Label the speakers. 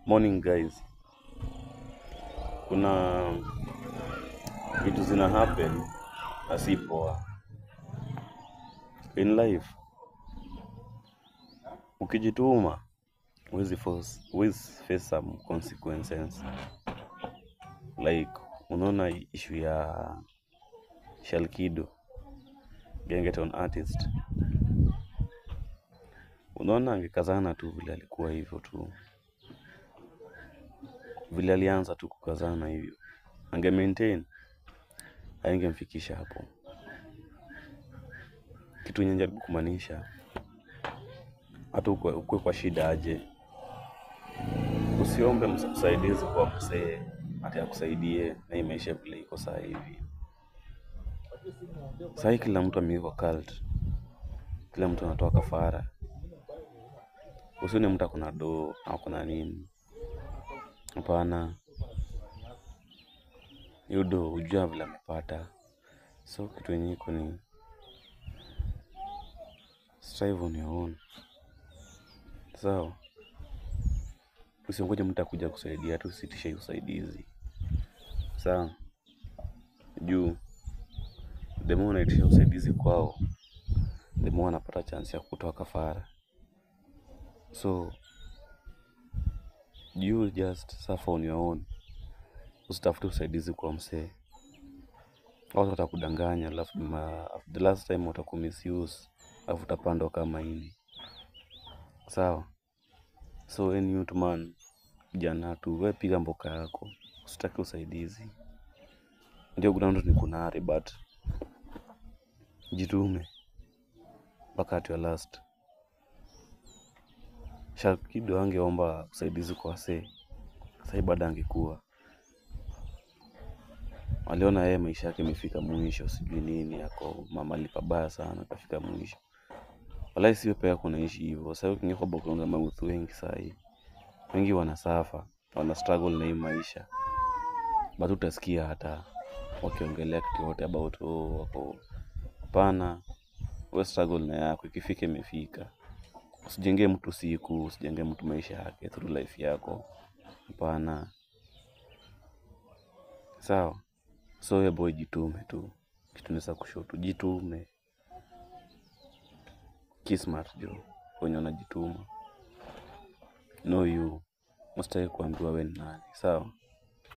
Speaker 1: Morning guys. Kuna vitu zina happen na si poa in life. Ukijituma huwezi face some consequences. Like unaona issue ya Shalkido, Gengeton artist. Unaona angekazana tu vile alikuwa hivyo tu, vile alianza tu kukazana hivyo, ange maintain, haingemfikisha hapo. Kitu yenye najaribu kumaanisha, hata ukue kwa shida aje, usiombe msaidizi kwa msee ati akusaidie na hii maisha vile iko saa hivi. Saa kila mtu ameiva cult, kila mtu anatoa kafara. Usione mtu akona do au kuna nini. Hapana, hiyo do hujua vile amepata. So kitu yenye iko ni strive on your own. Sawa, usingoje mtu akuja kusaidia tu, usitishe usaidizi. Sawa, juu the more unaitisha usaidizi kwao, the more anapata chance ya kutoa kafara. So you just suffer on your own. Usitafute usaidizi kwa msee. Watu watakudanganya, alafu the last time watakumisuse, alafu utapandwa kama hili. Sawa, so any youth man, kijana tu, wewe piga mboka yako, usitake usaidizi. Ndio ground ni kunare, but jitume mpaka at your last. Shalkido angeomba usaidizi kwa wasee, sasa bado angekuwa. Aliona yeye maisha yake imefika mwisho, sijui nini, yako mahali pabaya sana, kafika mwisho. Walai si wewe peke yako unaishi hivyo. Sasa ukiingia kwa background ya mautu wengi sasa hivi, wengi wanasafa, wana struggle na hii maisha. But utasikia hata wakiongelea kitu yote about wako. Hapana, wewe struggle na yako, ikifika imefika. Usijengee mtu siku, usijengee mtu maisha yake through life yako. Hapana. Sawa, so wewe boy jitume tu. Kitu nisa kushoto, jitume. Kismart jo, wenye wanajituma. Know you, mustahili kuambiwa wewe ni nani. Sawa.